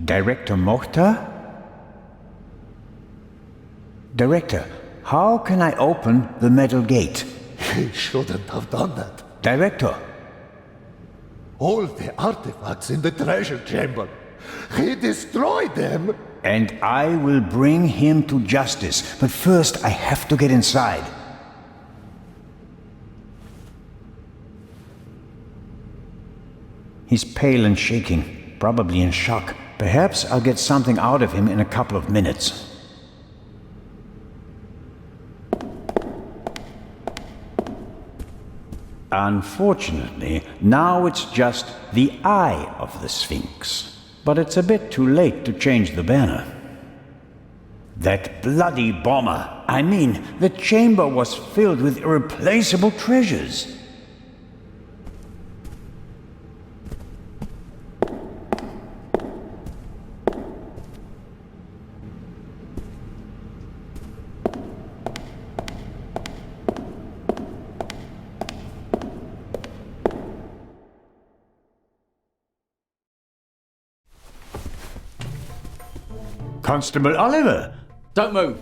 Director Mohta? Director, how can I open the metal gate? He shouldn't have done that. Director! All the artifacts in the treasure chamber. He destroyed them. And I will bring him to justice. But first, I have to get inside. He's pale and shaking, probably in shock. Perhaps I'll get something out of him in a couple of minutes. Unfortunately, now it's just the eye of the Sphinx. But it's a bit too late to change the banner. That bloody bomber! I mean, the chamber was filled with irreplaceable treasures. Constable Oliver! Don't move!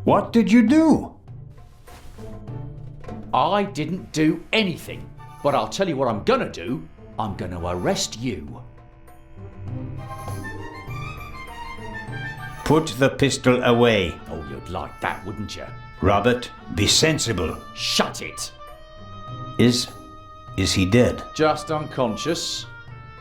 What did you do? I didn't do anything. But I'll tell you what I'm gonna do. I'm gonna arrest you. Put the pistol away. Oh, you'd like that, wouldn't you? Robert, be sensible. Shut it! Is he dead? Just unconscious.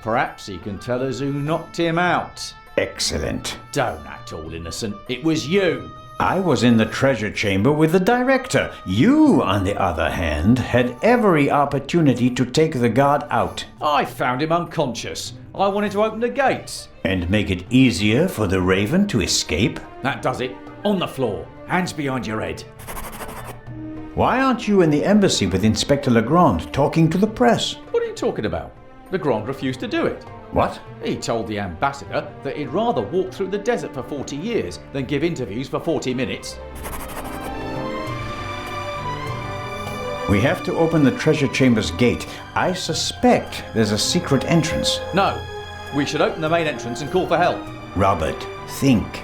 Perhaps he can tell us who knocked him out. Excellent. Don't act all innocent. It was you. I was in the treasure chamber with the director. You, on the other hand, had every opportunity to take the guard out. I found him unconscious. I wanted to open the gates. And make it easier for the Raven to escape? That does it. On the floor. Hands behind your head. Why aren't you in the embassy with Inspector Legrand talking to the press? What are you talking about? Legrand refused to do it. What? He told the ambassador that he'd rather walk through the desert for 40 years than give interviews for 40 minutes. We have to open the treasure chamber's gate. I suspect there's a secret entrance. No, we should open the main entrance and call for help. Robert, think.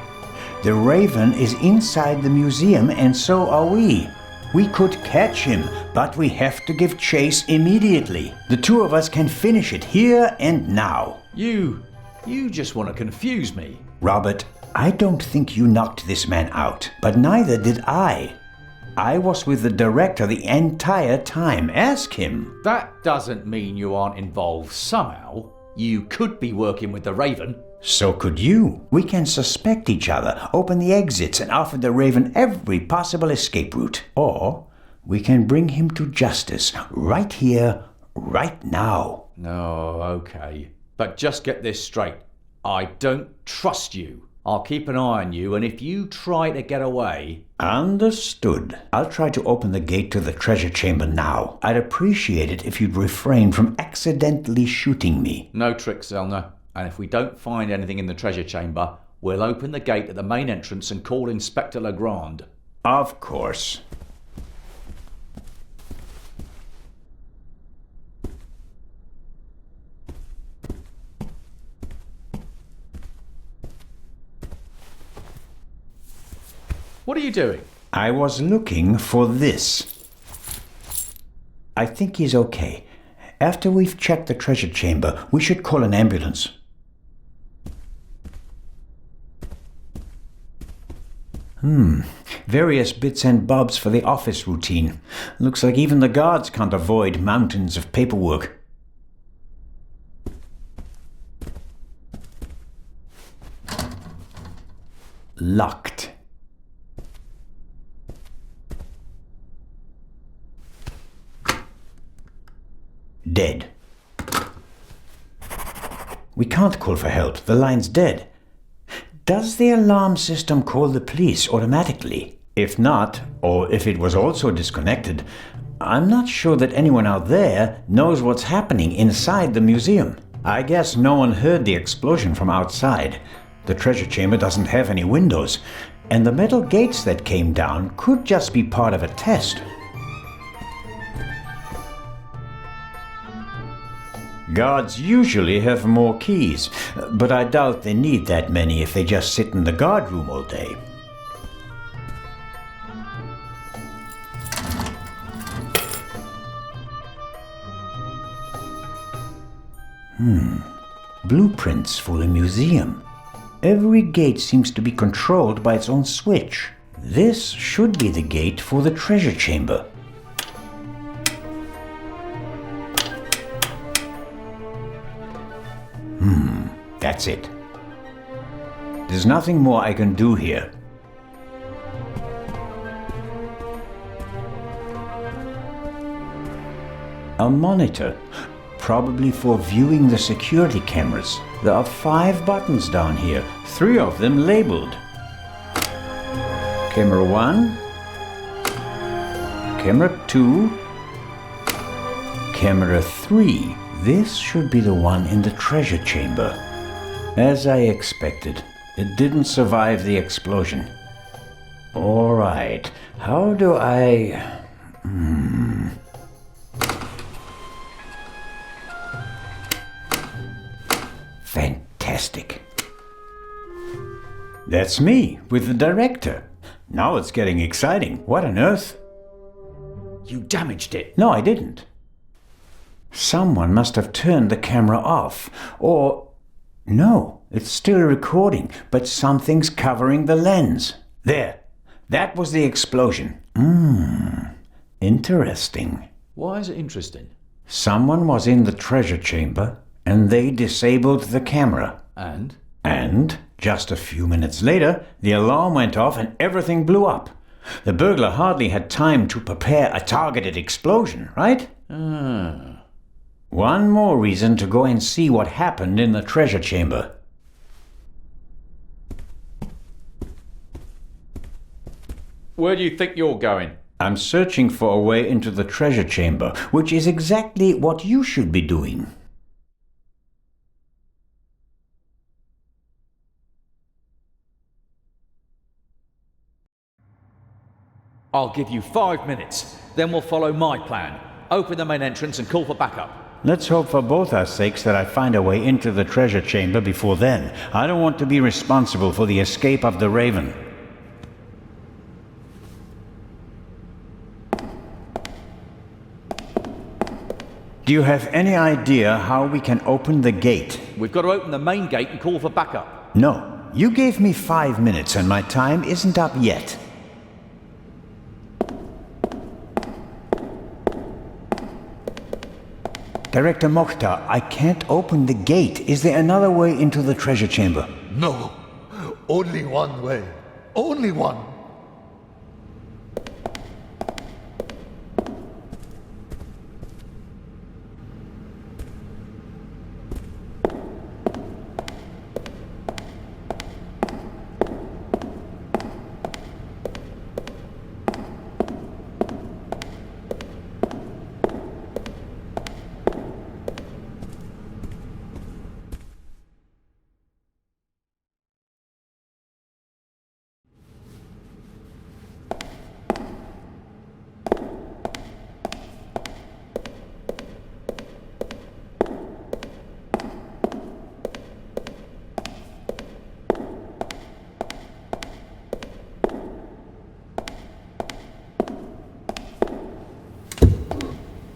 The Raven is inside the museum and so are we. We could catch him, but we have to give chase immediately. The two of us can finish it here and now. You just want to confuse me. Robert, I don't think you knocked this man out, but neither did I. I was with the director the entire time. Ask him. That doesn't mean you aren't involved somehow. You could be working with the Raven. So could you. We can suspect each other, open the exits, and offer the Raven every possible escape route. Or we can bring him to justice right here, right now. Oh, okay. But just get this straight. I don't trust you. I'll keep an eye on you, and if you try to get away... Understood. I'll try to open the gate to the treasure chamber now. I'd appreciate it if you'd refrain from accidentally shooting me. No tricks, Zelna. And if we don't find anything in the treasure chamber, we'll open the gate at the main entrance and call Inspector Legrand. Of course. What are you doing? I was looking for this. I think he's okay. After we've checked the treasure chamber, we should call an ambulance. Various bits and bobs for the office routine. Looks like even the guards can't avoid mountains of paperwork. Locked. Dead. We can't call for help. The line's dead. Does the alarm system call the police automatically? If not, or if it was also disconnected, I'm not sure that anyone out there knows what's happening inside the museum. I guess no one heard the explosion from outside. The treasure chamber doesn't have any windows, and the metal gates that came down could just be part of a test. Guards usually have more keys, but I doubt they need that many if they just sit in the guard room all day. Blueprints for the museum. Every gate seems to be controlled by its own switch. This should be the gate for the treasure chamber. That's it. There's nothing more I can do here. A monitor, probably for viewing the security cameras. There are 5 buttons down here, 3 of them labeled. Camera 1, Camera 2, Camera 3. This should be the one in the treasure chamber. As I expected, it didn't survive the explosion. All right, how do I... Fantastic. That's me, with the director. Now it's getting exciting. What on earth? You damaged it. No, I didn't. Someone must have turned the camera off, or... No, it's still recording, but something's covering the lens. There, that was the explosion. Interesting. Why is it interesting? Someone was in the treasure chamber, and they disabled the camera. And, just a few minutes later, the alarm went off and everything blew up. The burglar hardly had time to prepare a targeted explosion, right? One more reason to go and see what happened in the treasure chamber. Where do you think you're going? I'm searching for a way into the treasure chamber, which is exactly what you should be doing. I'll give you 5 minutes. Then we'll follow my plan. Open the main entrance and call for backup. Let's hope for both our sakes that I find a way into the treasure chamber before then. I don't want to be responsible for the escape of the Raven. Do you have any idea how we can open the gate? We've got to open the main gate and call for backup. No. You gave me 5 minutes and my time isn't up yet. Director Mokhtar, I can't open the gate. Is there another way into the treasure chamber? No. Only one way. Only one.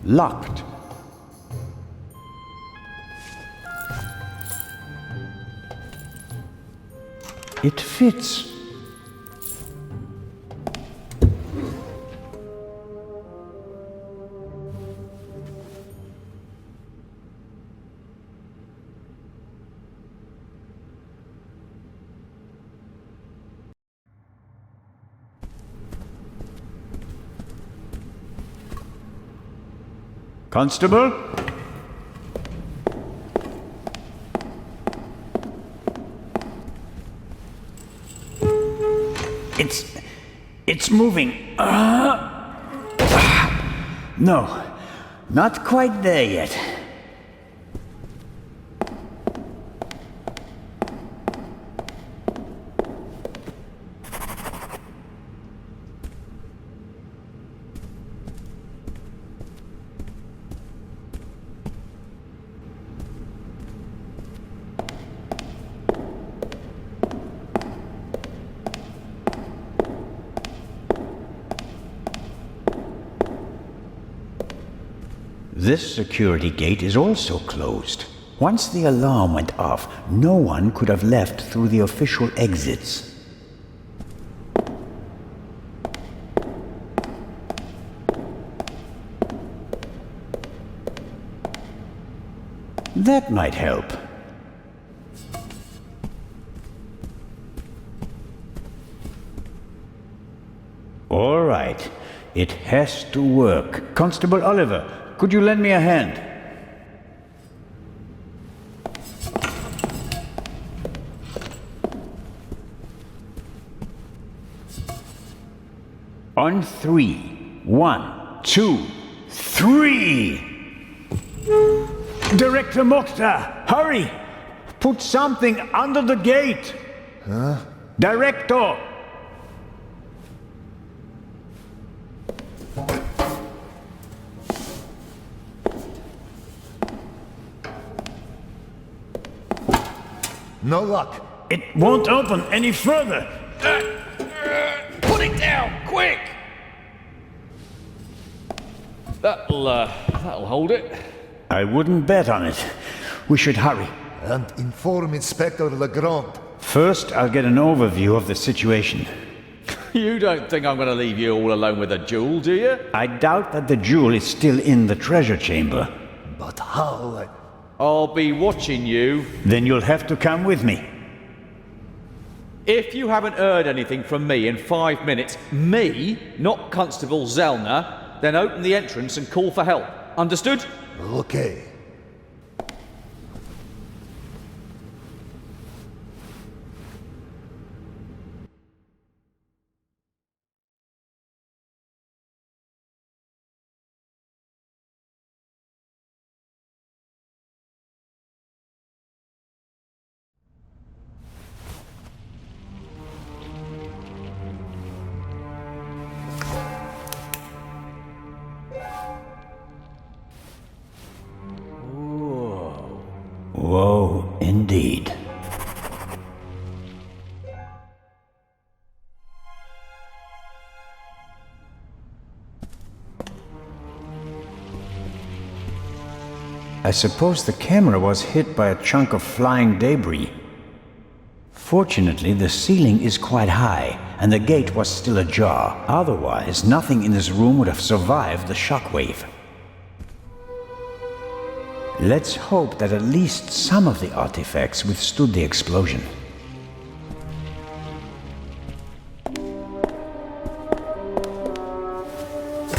Locked. It fits. Constable? It's moving. No, not quite there yet. This security gate is also closed. Once the alarm went off, no one could have left through the official exits. That might help. All right. It has to work. Constable Oliver, could you lend me a hand? On three. 1, 2, 3! Director Mokhtar, hurry! Put something under the gate! Huh? Director! No luck. It won't open any further! Put it down, quick! That'll hold it. I wouldn't bet on it. We should hurry. And inform Inspector Legrand. First, I'll get an overview of the situation. You don't think I'm going to leave you all alone with a jewel, do you? I doubt that the jewel is still in the treasure chamber. But how? I'll be watching you. Then you'll have to come with me. If you haven't heard anything from me in 5 minutes, me, not Constable Zellner, then open the entrance and call for help. Understood? Okay. Whoa, indeed. I suppose the camera was hit by a chunk of flying debris. Fortunately, the ceiling is quite high, and the gate was still ajar. Otherwise, nothing in this room would have survived the shockwave. Let's hope that at least some of the artifacts withstood the explosion.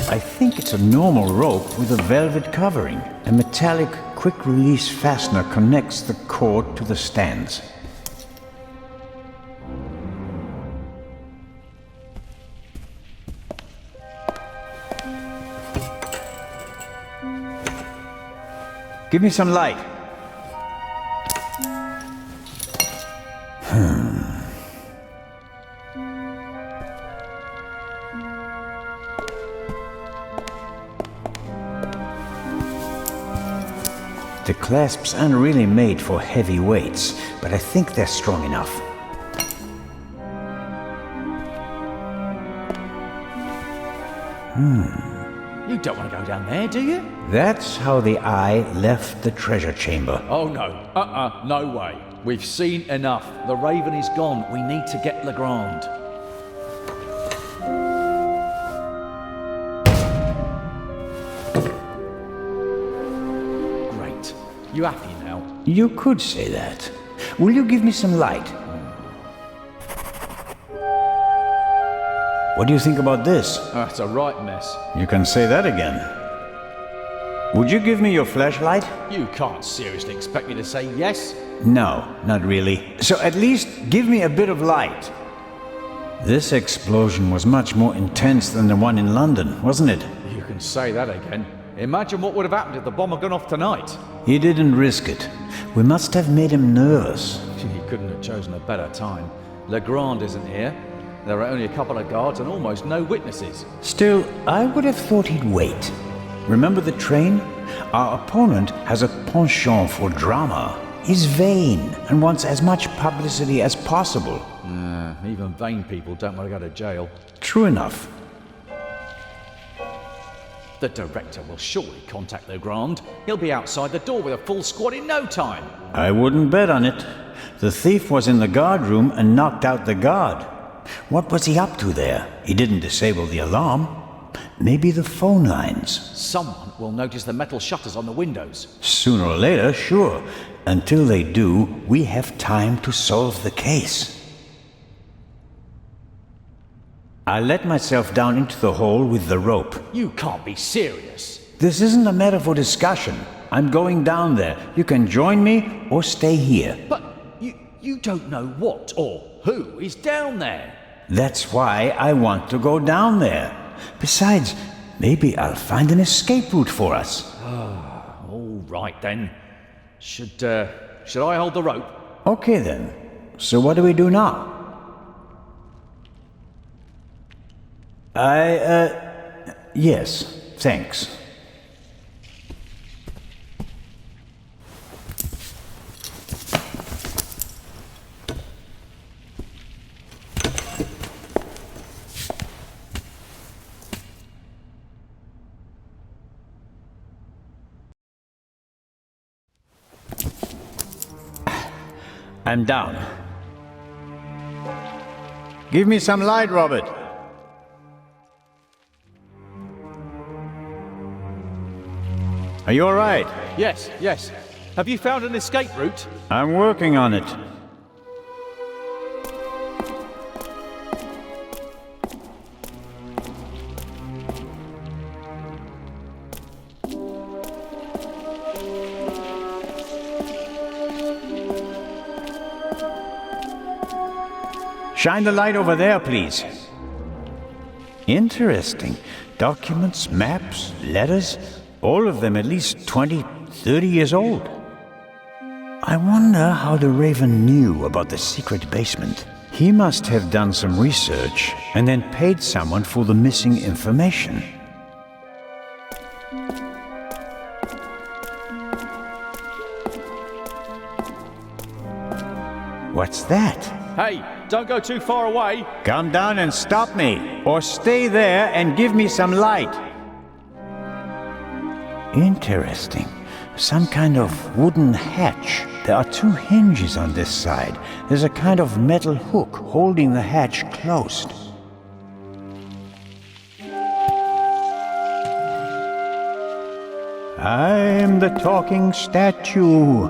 I think it's a normal rope with a velvet covering. A metallic quick-release fastener connects the cord to the stands. Give me some light. The clasps aren't really made for heavy weights, but I think they're strong enough. You don't want to go down there, do you? That's how the eye left the treasure chamber. Oh no. No way. We've seen enough. The Raven is gone. We need to get Legrand. Great. You happy now? You could say that. Will you give me some light? What do you think about this? That's a right mess. You can say that again. Would you give me your flashlight? You can't seriously expect me to say yes? No, not really. So at least give me a bit of light. This explosion was much more intense than the one in London, wasn't it? You can say that again. Imagine what would have happened if the bomb had gone off tonight. He didn't risk it. We must have made him nervous. He couldn't have chosen a better time. Legrand isn't here. There are only a couple of guards and almost no witnesses. Still, I would have thought he'd wait. Remember the train? Our opponent has a penchant for drama. He's vain and wants as much publicity as possible. Even vain people don't want to go to jail. True enough. The director will surely contact the Grand. He'll be outside the door with a full squad in no time. I wouldn't bet on it. The thief was in the guard room and knocked out the guard. What was he up to there? He didn't disable the alarm. Maybe the phone lines. Someone will notice the metal shutters on the windows. Sooner or later, sure. Until they do, we have time to solve the case. I let myself down into the hole with the rope. You can't be serious. This isn't a matter for discussion. I'm going down there. You can join me or stay here. But you don't know what or who is down there. That's why I want to go down there. Besides, maybe I'll find an escape route for us. All right then. Should I hold the rope? Okay then. So what do we do now? Yes, thanks. I'm down. Give me some light, Robert. Are you all right? Yes. Have you found an escape route? I'm working on it. Shine the light over there, please. Interesting. Documents, maps, letters, all of them at least 20, 30 years old. I wonder how the Raven knew about the secret basement. He must have done some research and then paid someone for the missing information. What's that? Hey, don't go too far away. Come down and stop me, or stay there and give me some light. Interesting. Some kind of wooden hatch. There are two hinges on this side. There's a kind of metal hook holding the hatch closed. I'm the talking statue.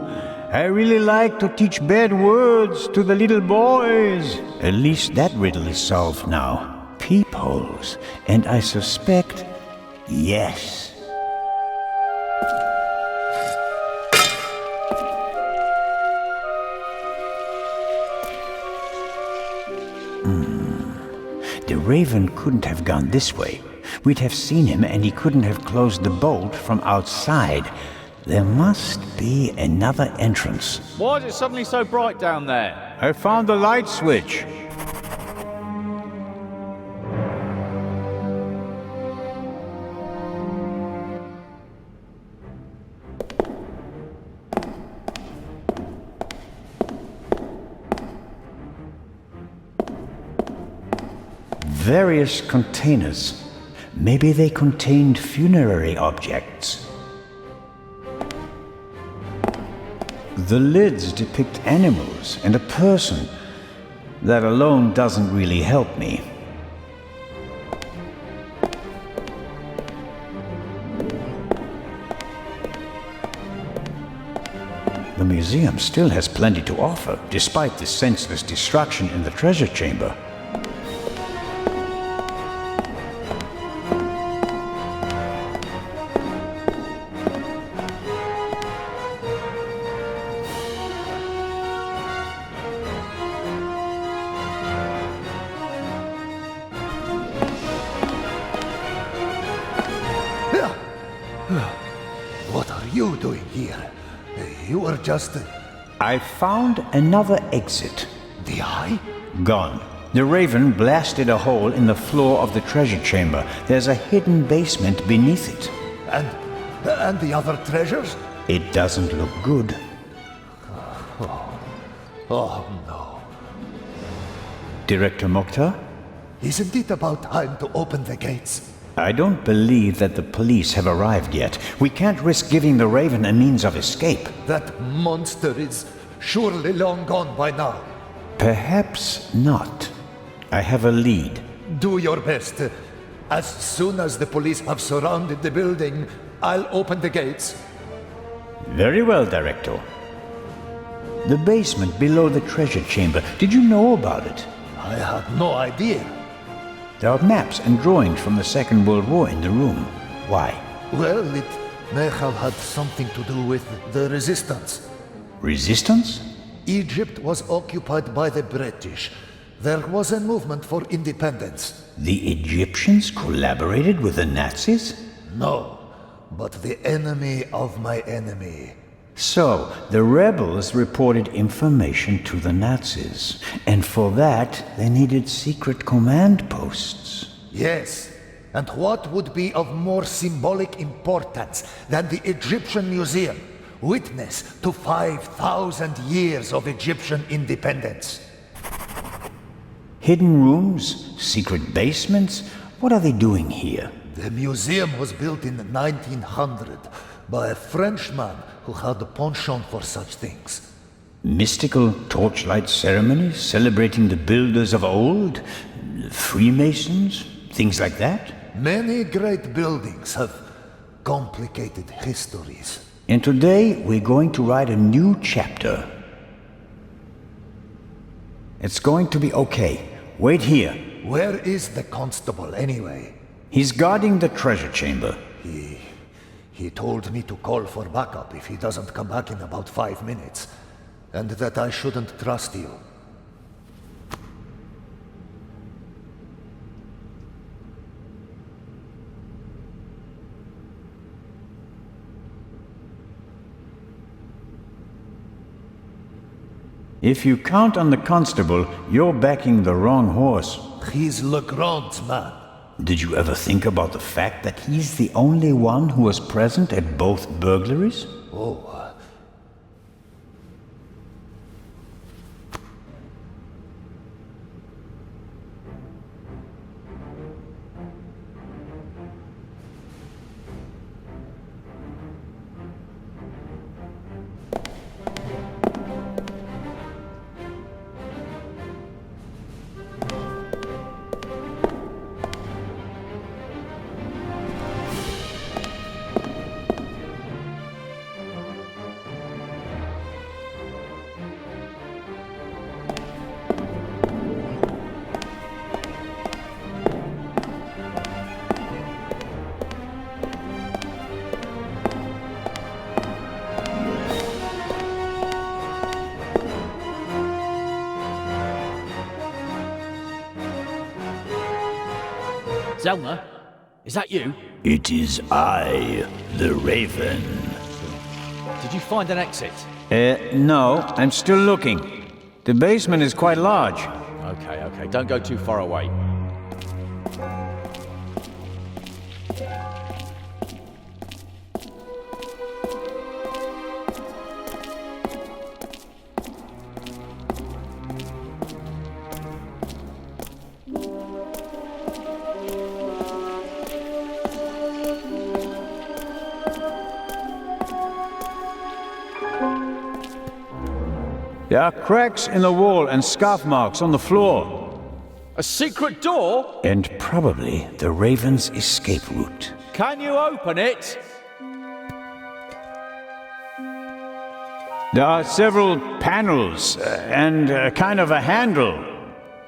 I really like to teach bad words to the little boys. At least that riddle is solved now. Peepholes. And I suspect, yes. The Raven couldn't have gone this way. We'd have seen him and he couldn't have closed the bolt from outside. There must be another entrance. Why is it suddenly so bright down there? I found the light switch. Various containers. Maybe they contained funerary objects. The lids depict animals and a person. That alone doesn't really help me. The museum still has plenty to offer, despite the senseless destruction in the treasure chamber. What are you doing here? You were just... I found another exit. The eye? Gone. The Raven blasted a hole in the floor of the treasure chamber. There's a hidden basement beneath it. And the other treasures? It doesn't look good. Oh no. Director Mokhtar? Isn't it about time to open the gates? I don't believe that the police have arrived yet. We can't risk giving the Raven a means of escape. That monster is surely long gone by now. Perhaps not. I have a lead. Do your best. As soon as the police have surrounded the building, I'll open the gates. Very well, Director. The basement below the treasure chamber. Did you know about it? I had no idea. There are maps and drawings from the Second World War in the room. Why? Well, it may have had something to do with the resistance. Resistance? Egypt was occupied by the British. There was a movement for independence. The Egyptians collaborated with the Nazis? No, but the enemy of my enemy. So, the rebels reported information to the Nazis, and for that they needed secret command posts. Yes, and what would be of more symbolic importance than the Egyptian Museum, witness to 5,000 years of Egyptian independence? Hidden rooms? Secret basements? What are they doing here? The museum was built in 1900 by a Frenchman who had a penchant for such things. Mystical torchlight ceremonies celebrating the builders of old? Freemasons? Things like that? Many great buildings have complicated histories. And today we're going to write a new chapter. It's going to be okay. Wait here. Where is the constable anyway? He's guarding the treasure chamber. He told me to call for backup if he doesn't come back in about 5 minutes, and that I shouldn't trust you. If you count on the constable, you're backing the wrong horse. He's Legrand's man. Did you ever think about the fact that he's the only one who was present at both burglaries? Oh. Zelna, is that you? It is I, the Raven. Did you find an exit? No, I'm still looking. The basement is quite large. Okay, don't go too far away. There are cracks in the wall and scuff marks on the floor. A secret door? And probably the Raven's escape route. Can you open it? There are several panels and kind of a handle.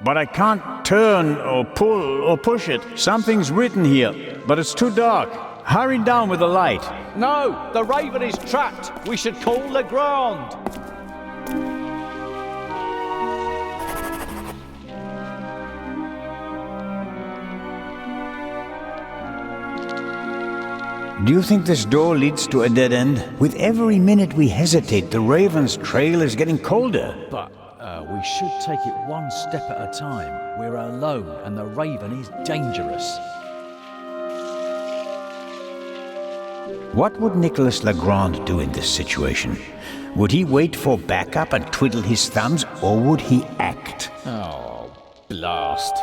But I can't turn or pull or push it. Something's written here, but it's too dark. Hurry down with the light. No, the Raven is trapped. We should call Legrand. Do you think this door leads to a dead end? With every minute we hesitate, the Raven's trail is getting colder. But we should take it one step at a time. We're alone, and the Raven is dangerous. What would Nicholas Legrand do in this situation? Would he wait for backup and twiddle his thumbs, or would he act? Oh, blast.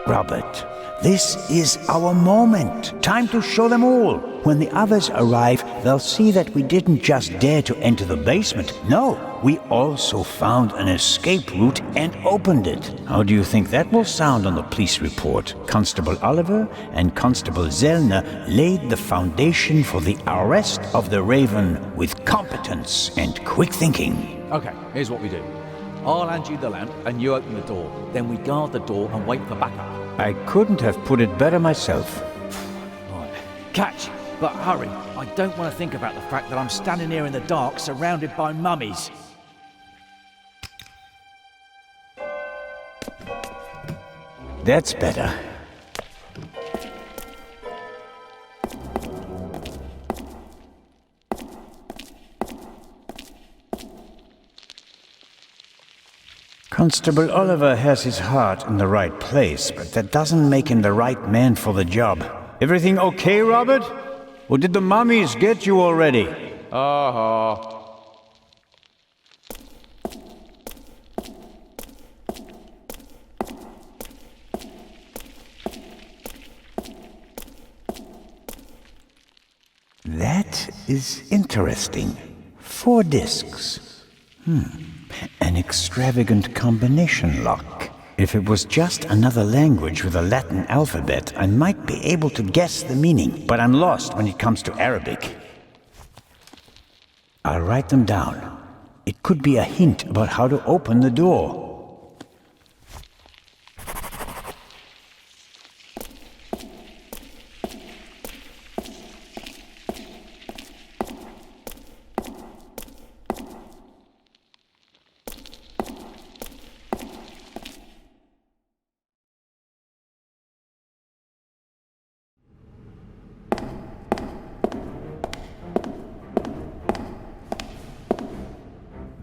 Robert, this is our moment. Time to show them all. When the others arrive, they'll see that we didn't just dare to enter the basement. No, we also found an escape route and opened it. How do you think that will sound on the police report? Constable Oliver and Constable Zellner laid the foundation for the arrest of the Raven with competence and quick thinking. Okay, here's what we do. I'll hand you the lamp and you open the door. Then we guard the door and wait for backup. I couldn't have put it better myself. Right. Catch! But hurry. I don't want to think about the fact that I'm standing here in the dark surrounded by mummies. That's better. Constable Oliver has his heart in the right place, but that doesn't make him the right man for the job. Everything okay, Robert? Or did the mummies get you already? That is interesting. 4 discs. An extravagant combination lock. If it was just another language with a Latin alphabet, I might be able to guess the meaning, but I'm lost when it comes to Arabic. I'll write them down. It could be a hint about how to open the door.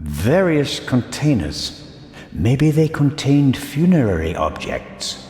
Various containers. Maybe they contained funerary objects.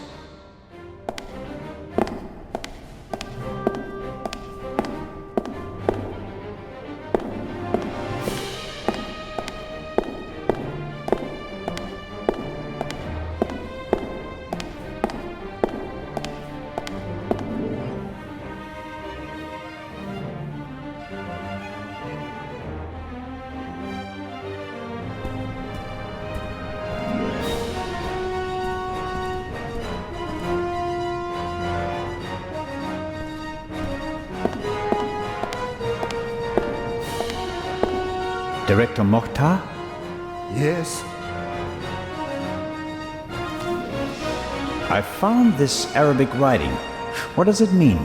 Director Mokhtar? Yes? I found this Arabic writing. What does it mean?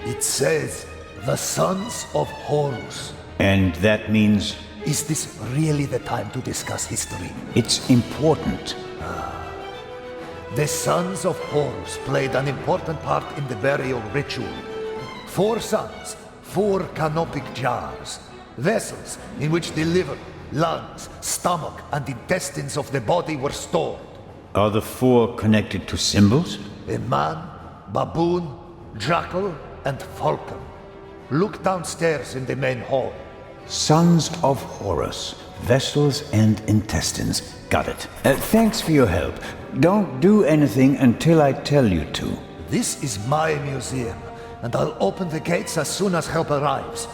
It says, the sons of Horus. And that means Is this really the time to discuss history? it's important. The sons of Horus played an important part in the burial ritual. 4 sons, 4 canopic jars, vessels in which the liver, lungs, stomach, and intestines of the body were stored. Are the 4 connected to symbols? A man, baboon, jackal, and falcon. Look downstairs in the main hall. Sons of Horus, vessels and intestines. Got it. Thanks for your help. Don't do anything until I tell you to. This is my museum, and I'll open the gates as soon as help arrives.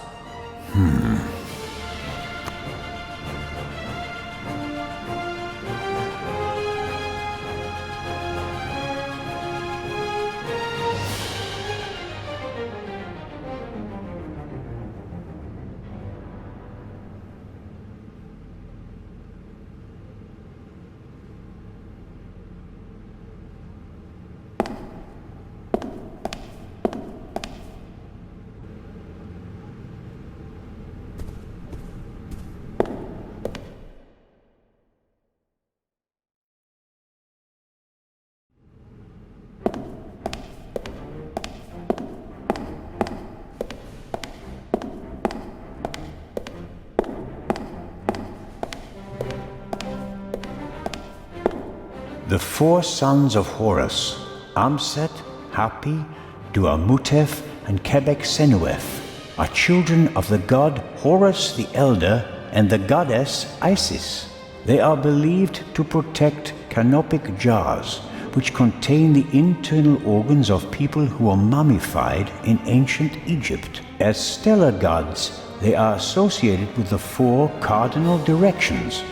The 4 sons of Horus, Amset, Hapi, Duamutef, and Kebek Senuef, are children of the god Horus the Elder and the goddess Isis. They are believed to protect canopic jars, which contain the internal organs of people who were mummified in ancient Egypt. As stellar gods, they are associated with the 4 cardinal directions.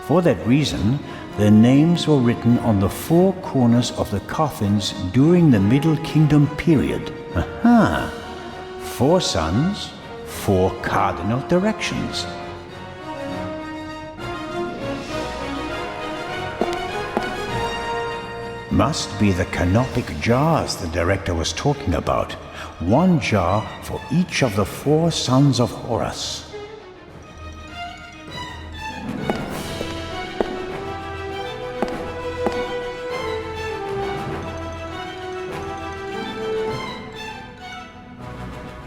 For that reason, their names were written on the 4 corners of the coffins during the Middle Kingdom period. Aha! 4 suns, 4 cardinal directions. Must be the canopic jars the director was talking about. 1 jar for each of the 4 sons of Horus.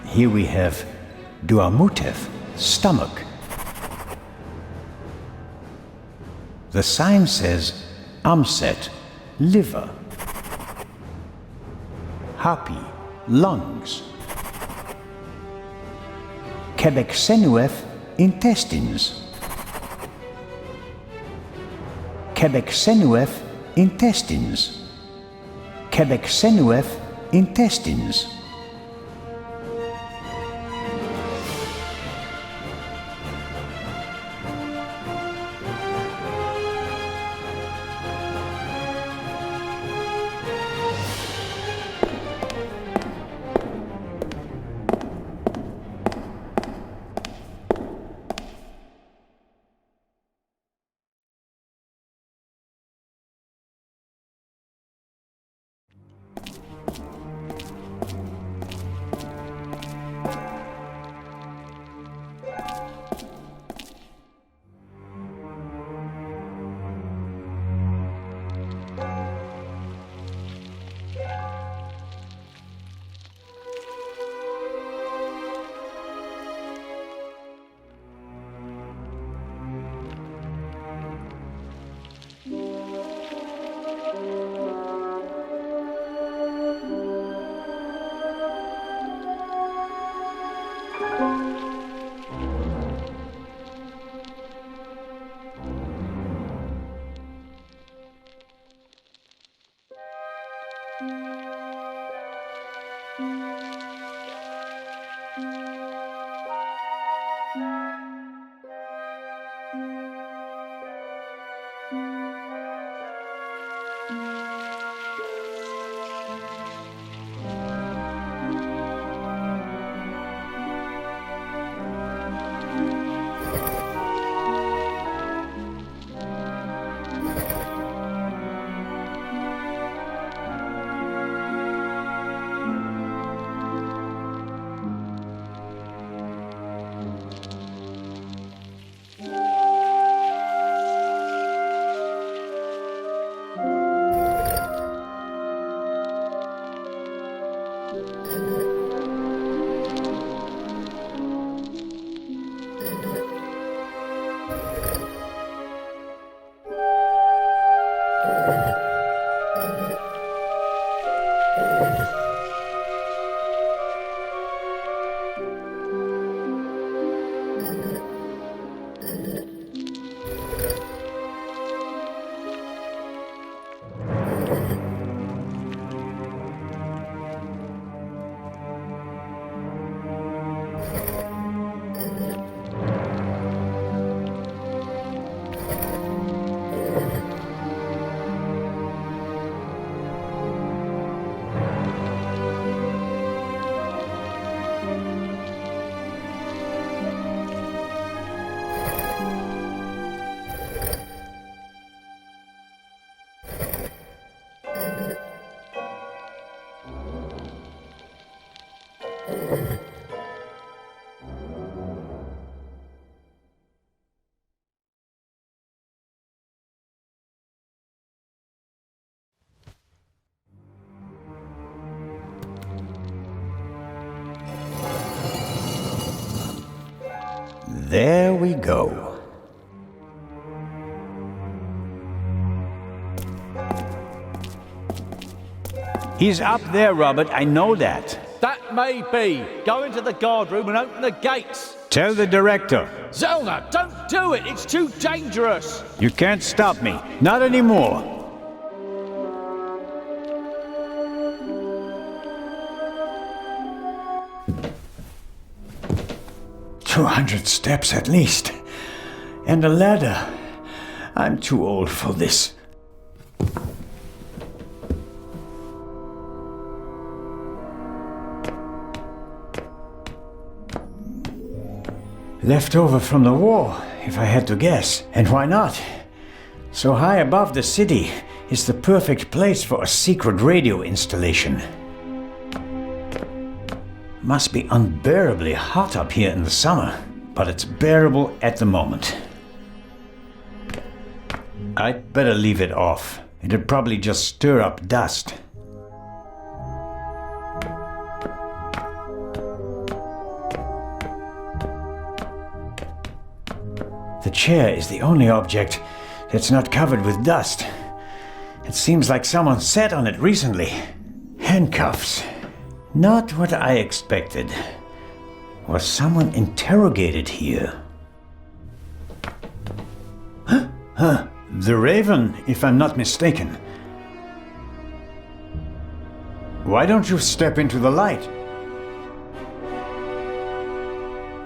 Here we have Duamutef, stomach. The sign says Amset, liver. Hapi, lungs. Quebecsenuef, intestines. Quebecsenuef, intestines. Quebecsenuef, intestines. There we go. He's up there, Robert. I know that. That may be. Go into the guard room and open the gates. Tell the director. Zelna, don't do it! It's too dangerous! You can't stop me. Not anymore. 200 steps at least. And a ladder. I'm too old for this. Left over from the war, if I had to guess. And why not? So high above the city is the perfect place for a secret radio installation. Must be unbearably hot up here in the summer, but it's bearable at the moment. I'd better leave it off. It'd probably just stir up dust. The chair is the only object that's not covered with dust. It seems like someone sat on it recently. Handcuffs. Not what I expected. Was someone interrogated here? Huh? The Raven, if I'm not mistaken. Why don't you step into the light?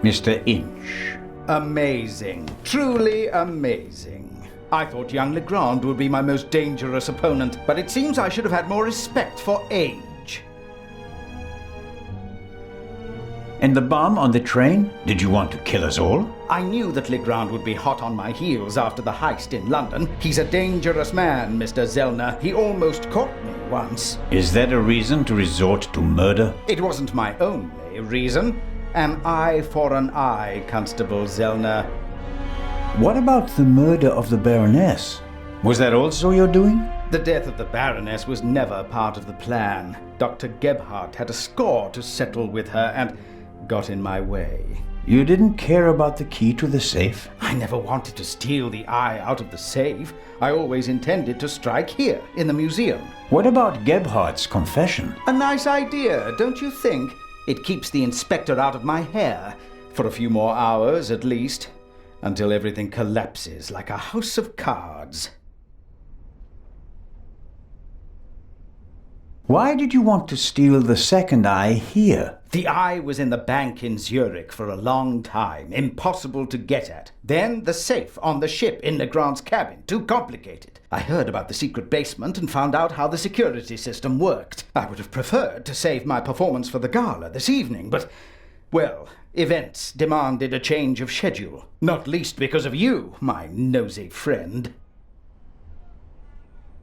Mr. Inch. Amazing. Truly amazing. I thought young Legrand would be my most dangerous opponent, but it seems I should have had more respect for age. And the bomb on the train? Did you want to kill us all? I knew that Legrand would be hot on my heels after the heist in London. He's a dangerous man, Mr. Zellner. He almost caught me once. Is that a reason to resort to murder? It wasn't my only reason. An eye for an eye, Constable Zellner. What about the murder of the Baroness? Was that also your doing? The death of the Baroness was never part of the plan. Dr. Gebhardt had a score to settle with her and got in my way. You didn't care about the key to the safe? I never wanted to steal the eye out of the safe. I always intended to strike here, in the museum. What about Gebhardt's confession? A nice idea, don't you think? It keeps the inspector out of my hair, for a few more hours at least, until everything collapses like a house of cards. Why did you want to steal the second eye here? The eye was in the bank in Zurich for a long time, impossible to get at. Then the safe on the ship in Legrand's cabin, too complicated. I heard about the secret basement and found out how the security system worked. I would have preferred to save my performance for the gala this evening, but, well, events demanded a change of schedule. Not least because of you, my nosy friend.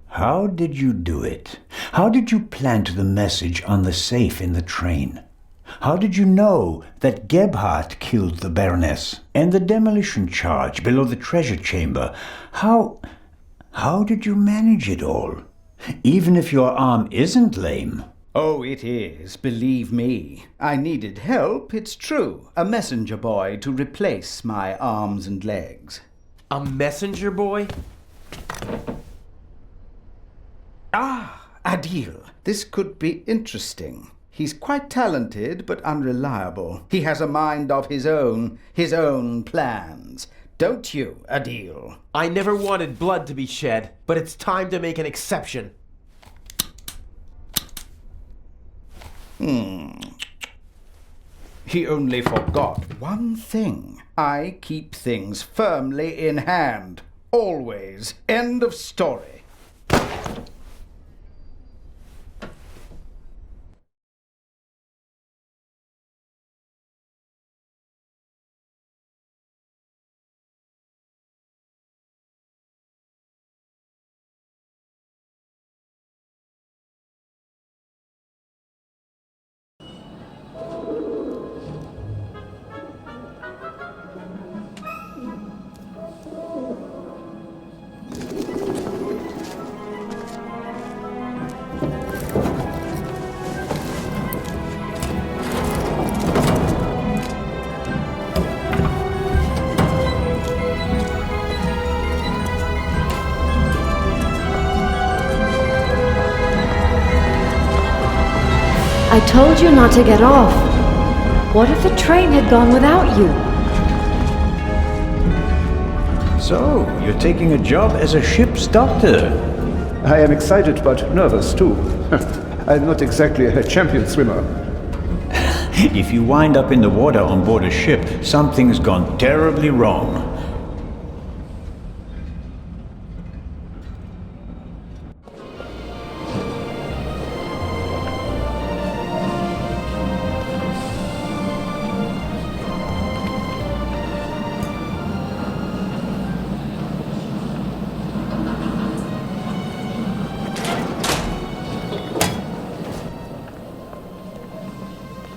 How did you do it? How did you plant the message on the safe in the train? How did you know that Gebhardt killed the Baroness? And the demolition charge below the treasure chamber? How did you manage it all? Even if your arm isn't lame. Oh, it is, believe me. I needed help, it's true. A messenger boy to replace my arms and legs. A messenger boy? Ah, Adil. This could be interesting. He's quite talented, but unreliable. He has a mind of his own plans. Don't you, Adil? I never wanted blood to be shed, but it's time to make an exception. He only forgot one thing. I keep things firmly in hand. Always. End of story. I told you not to get off. What if the train had gone without you? So, you're taking a job as a ship's doctor. I am excited but nervous too. I'm not exactly a champion swimmer. If you wind up in the water on board a ship, something's gone terribly wrong.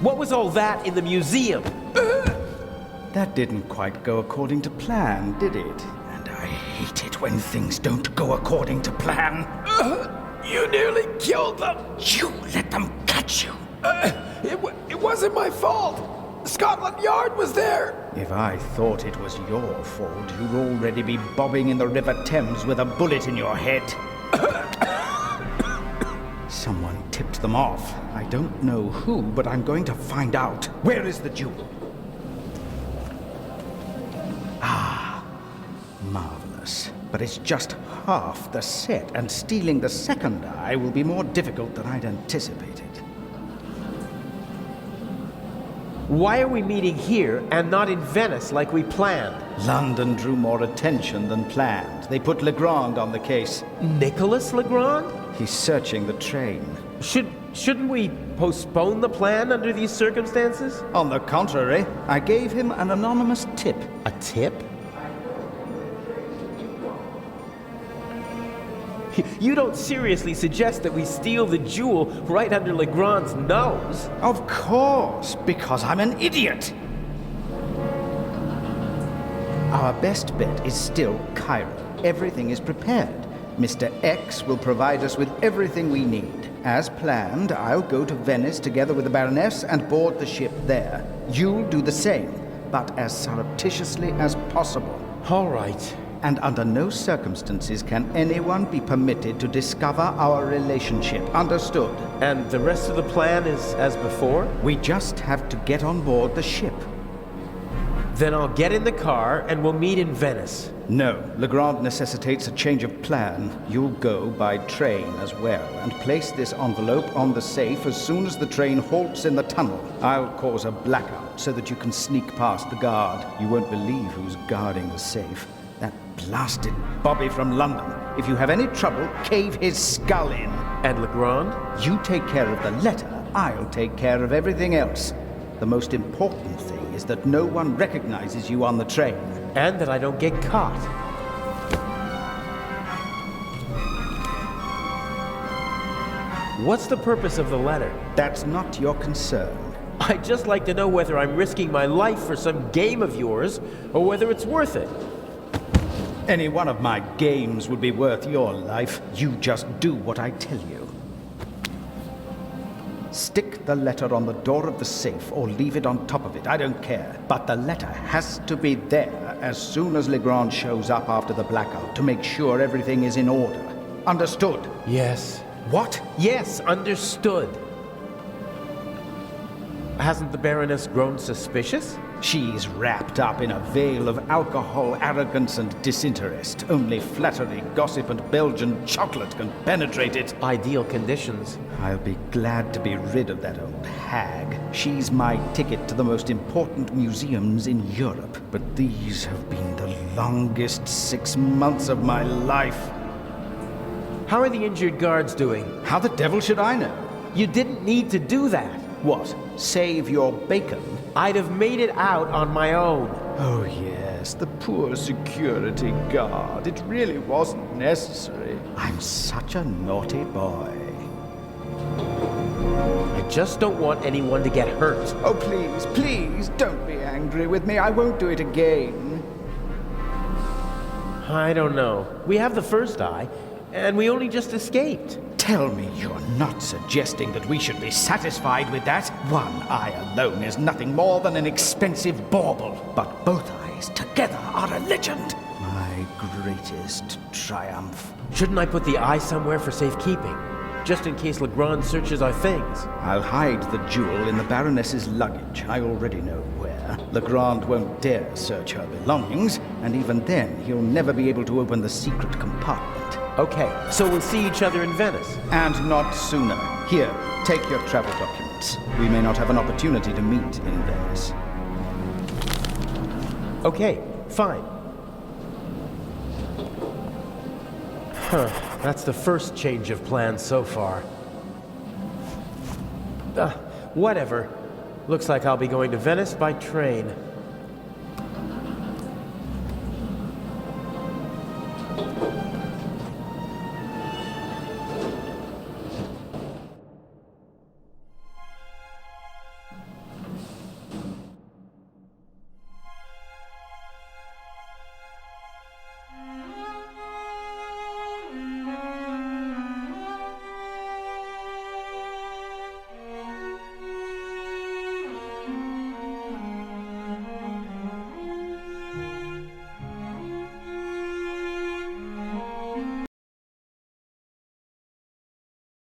What was all that in the museum? That didn't quite go according to plan, did it? And I hate it when things don't go according to plan. You nearly killed them. You let them catch you. It wasn't my fault. Scotland Yard was there. If I thought it was your fault, you'd already be bobbing in the River Thames with a bullet in your head. Someone tipped them off. I don't know who, but I'm going to find out. Where is the jewel? Ah, marvelous. But it's just half the set, and stealing the second eye will be more difficult than I'd anticipated. Why are we meeting here and not in Venice like we planned? London drew more attention than planned. They put Legrand on the case. Nicholas Legrand? He's searching the train. Shouldn't we postpone the plan under these circumstances? On the contrary, I gave him an anonymous tip. A tip? You don't seriously suggest that we steal the jewel right under Legrand's nose? Of course, because I'm an idiot. Our best bet is still Cairo. Everything is prepared. Mr. X will provide us with everything we need. As planned, I'll go to Venice together with the Baroness and board the ship there. You'll do the same, but as surreptitiously as possible. All right. And under no circumstances can anyone be permitted to discover our relationship. Understood? And the rest of the plan is as before? We just have to get on board the ship. Then I'll get in the car and we'll meet in Venice. No, Legrand necessitates a change of plan. You'll go by train as well, and place this envelope on the safe as soon as the train halts in the tunnel. I'll cause a blackout so that you can sneak past the guard. You won't believe who's guarding the safe. That blasted Bobby from London. If you have any trouble, cave his skull in. And Legrand? You take care of the letter, I'll take care of everything else. The most important thing is that no one recognizes you on the train. And that I don't get caught. What's the purpose of the letter? That's not your concern. I'd just like to know whether I'm risking my life for some game of yours, or whether it's worth it. Any one of my games would be worth your life. You just do what I tell you. Stick the letter on the door of the safe or leave it on top of it, I don't care. But the letter has to be there as soon as Legrand shows up after the blackout to make sure everything is in order. Understood? Yes. What? Yes, understood. Hasn't the Baroness grown suspicious? She's wrapped up in a veil of alcohol, arrogance, and disinterest. Only flattery, gossip, and Belgian chocolate can penetrate it. Ideal conditions. I'll be glad to be rid of that old hag. She's my ticket to the most important museums in Europe. But these have been the longest 6 months of my life. How are the injured guards doing? How the devil should I know? You didn't need to do that. What? Save your bacon? I'd have made it out on my own. Oh yes, the poor security guard. It really wasn't necessary. I'm such a naughty boy. I just don't want anyone to get hurt. Oh please, please, don't be angry with me. I won't do it again. I don't know. We have the first eye, and we only just escaped. Tell me you're not suggesting that we should be satisfied with that? One eye alone is nothing more than an expensive bauble, but both eyes together are a legend. My greatest triumph. Shouldn't I put the eye somewhere for safekeeping? Just in case Legrand searches our things. I'll hide the jewel in the Baroness's luggage. I already know where. Legrand won't dare search her belongings, and even then, he'll never be able to open the secret compartment. Okay, so we'll see each other in Venice. And not sooner. Here, take your travel documents. We may not have an opportunity to meet in Venice. Okay, fine. That's the first change of plans so far. Whatever. Looks like I'll be going to Venice by train.